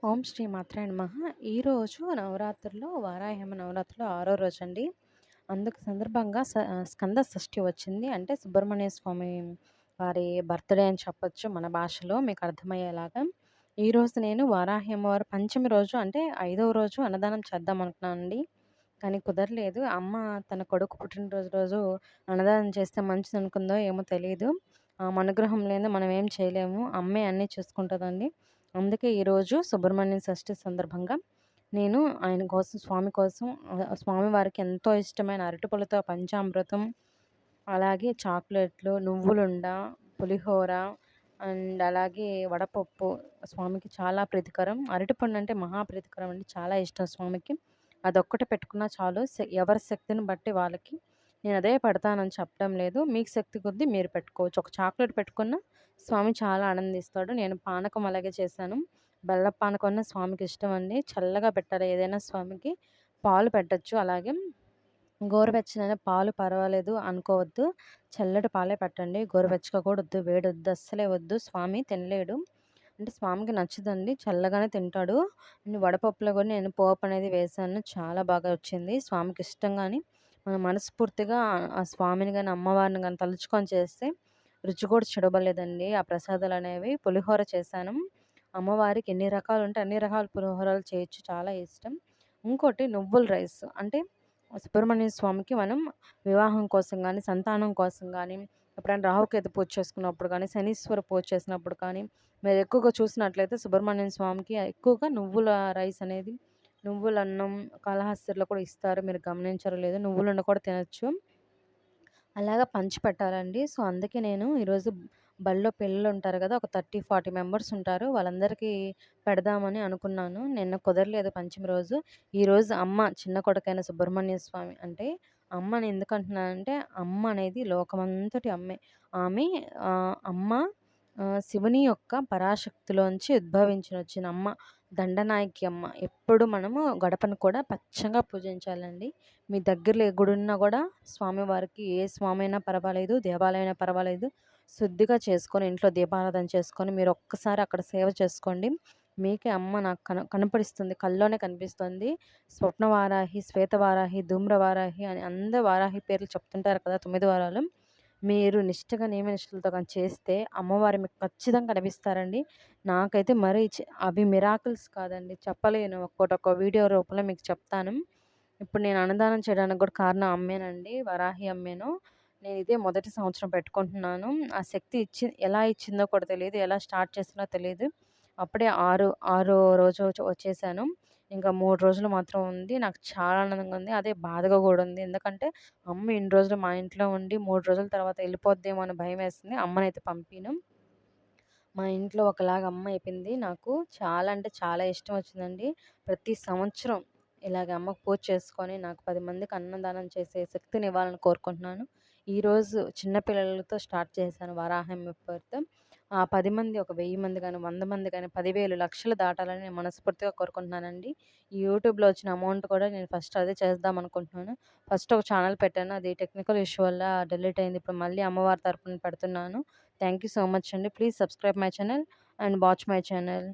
ఓం శ్రీ మాత్రాయ నమః. ఈరోజు నవరాత్రుల్లో వారాహి నవరాత్రిలో ఆరో రోజండి. అందుకు సందర్భంగా స్కంద షష్ఠి వచ్చింది. అంటే సుబ్రహ్మణ్య స్వామి వారి బర్త్‌డే అని చెప్పొచ్చు మన భాషలో మీకు అర్థమయ్యేలాగా. ఈరోజు నేను వారాహి అమ్మవారు పంచమి రోజు అంటే ఐదవ రోజు అన్నదానం చేద్దాం అనుకున్నానండి. కానీ కుదరలేదు. అమ్మ తన కొడుకు పుట్టినరోజు రోజు అన్నదానం చేస్తే మంచిదనుకుందో ఏమో తెలీదు. ఆమె అనుగ్రహం లేనిదే మనం ఏం చేయలేము. అమ్మే అన్నీ చూసుకుంటదండి. అందుకే ఈరోజు సుబ్రహ్మణ్య షష్ఠి సందర్భంగా నేను ఆయన కోసం స్వామి కోసం స్వామివారికి ఎంతో ఇష్టమైన అరటిపళ్ళతో పంచామృతం, అలాగే చాక్లెట్లు, నువ్వులుండ, పులిహోర అలాగే వడపప్పు స్వామికి చాలా ప్రీతికరం. అరటిపండు అంటే మహా ప్రీతికరం అండి. చాలా ఇష్టం స్వామికి. అదొక్కటి పెట్టుకున్నా చాలు. ఎవరి శక్తిని బట్టి వాళ్ళకి. నేనదే పెడతానని చెప్పడం లేదు. మీకు శక్తి కొద్దీ మీరు పెట్టుకోవచ్చు. ఒక చాక్లెట్ పెట్టుకున్నా స్వామి చాలా ఆనందిస్తాడు. నేను పానకం అలాగే చేశాను. బెల్లపు పానకం అన్నా స్వామికి ఇష్టమండి. చల్లగా పెట్టాలి ఏదైనా స్వామికి. పాలు పెట్టొచ్చు. అలాగే గోరువెచ్చనైన పాలు పర్వాలేదు అనుకోవద్దు. చల్లటి పాలే పెట్టండి. గోరువెచ్చగా కూడా వద్దు. వేడొద్దు. అస్సలే వద్దు. స్వామి తినలేడు. అంటే స్వామికి నచ్చదండి. చల్లగానే తింటాడు. వడపప్పులో కూడా నేను పోపనేది వేశాను. చాలా బాగా వచ్చింది. స్వామికి ఇష్టంగాని మనం మనస్ఫూర్తిగా ఆ స్వామిని గాని, అమ్మవారిని గాని తలుచుకొని చేస్తే రుచి కూడా చెడవలేదండి. ఆ ప్రసాదాలనేవి. పులిహోర చేశాను. అమ్మవారికి ఎన్ని రకాలుంటే అన్ని రకాల పులిహోరలు చేయొచ్చు. చాలా ఇష్టం. ఇంకోటి నువ్వుల రైస్. అంటే సుబ్రహ్మణ్య స్వామికి మనం వివాహం కోసం గానీ, సంతానం కోసం గానీ, ఎప్పుడైనా రాహుకేతు పూజ చేసుకున్నప్పుడు గానీ, శనీశ్వర పూజ చేసినప్పుడు కానీ, మీరు ఎక్కువగా చూసినట్లయితే సుబ్రహ్మణ్యం స్వామికి ఎక్కువగా నువ్వుల రైస్ అనేది, నువ్వులన్నం కాళహస్తిలో కూడా ఇస్తారు. మీరు గమనించారో లేదో నువ్వులుండ కూడా తినొచ్చు. అలాగా పంచిపెట్టాలండి. సో, అందుకే నేను ఈరోజు బడిలో పిల్లలుంటారు గదా! ఒక 30, 40 మెంబర్స్ ఉంటారు. వాళ్ళందరికీ పెడదామని అనుకున్నాను. నిన్న కుదరలేదు పంచమి రోజు. ఈరోజు అమ్మ చిన్న కొడుకైన సుబ్రహ్మణ్య స్వామి అంటే అమ్మని ఎందుకంటున్నానంటే, అమ్మ అనేది లోకమంతటి అమ్మే. ఆమె అమ్మ శివుని యొక్క పరాశక్తిలోంచి ఉద్భవించిన అమ్మ. దండనాయకి అమ్మ. ఎప్పుడు మనము గడపను కూడా పచ్చంగా పూజించాలండి. మీ దగ్గరలో ఏ గుడున్నా గూడా స్వామివారికి ఏ స్వామైనా పర్వాలేదు, దేవాలయమైనా పర్వాలేదు. శుద్ధిగా చేసుకొని, ఇంట్లో దీపారాధన చేసుకొని, మీరొక్కసారి అక్కడ సేవ చేసుకోండి. మీకే అమ్మ నాకు కనపడిస్తుంది. కల్లోనే కనిపిస్తుంది. స్వప్నవారాహి, శ్వేతవారాహి, ధూమ్రవారాహి అని అందరు వారాహి పేర్లు చెప్తుంటారు కదా! 9 వారాలు. మీరు నిష్టగా నియమనిష్టలతో గాని చేస్తే అమ్మవారు మీకు ఖచ్చితంగా కనిపిస్తారండి. నాకైతే మరీ అవి మిరాకిల్స్ కాదండి. చెప్పలేను. ఒక్కోటి వీడియో రూపంలో మీకు చెప్తాను. ఇప్పుడు నేను అన్నదానం చేయడానికి కూడా కారణం అమ్మేనండి. వరాహి అమ్మేను. నేను ఇదే మొదటి సంవత్సరం పెట్టుకుంటున్నాను. ఆ శక్తి ఎలా ఇచ్చిందో కూడా తెలీదు. ఎలా స్టార్ట్ చేసినో తెలీదు. అప్పుడే ఆరో రోజు వచ్చేసాను. ఇంకా 3 రోజులు మాత్రం ఉంది. నాకు చాలా ఆనందంగా ఉంది. అదే బాధగా కూడా ఉంది. ఎందుకంటే అమ్మ ఇన్ని రోజులు మా ఇంట్లో ఉండి 3 రోజుల తర్వాత ఎళ్ళిపోద్దేమో అని భయమేసింది. అమ్మనైతే పంపిను. మా ఇంట్లో ఒకలాగా అమ్మ అయిపోయింది నాకు. చాలా అంటే చాలా ఇష్టం వచ్చిందండి. ప్రతి సంవత్సరం ఇలాగ అమ్మకు పూజ చేసుకొని, నాకు 10 మందికి అన్నదానం చేసే శక్తినివ్వాలని కోరుకుంటున్నాను. ఈరోజు చిన్న పిల్లలతో స్టార్ట్ చేశాను వరాహమ్మ పేరుతో. ఆ 10 మంది ఒక 1000 మంది గాని, 100 మంది గాని, 10,000 లక్షలు దాటాలని నేను మనస్ఫూర్తిగా కోరుకుంటున్నానండి. ఈ యూట్యూబ్‌లో వచ్చిన అమౌంట్ కూడా నేను ఫస్ట్ అదే చేద్దాం అనుకుంటున్నాను. ఫస్ట్ ఒక ఛానల్ పెట్టాను. అది టెక్నికల్ ఇష్యూ వల్ల డిలీట్ అయింది. ఇప్పుడు మళ్ళీ అమ్మవారి తరపున పెడుతున్నాను. థ్యాంక్ యూ సో మచ్ అండి. Please subscribe my channel and watch my channel.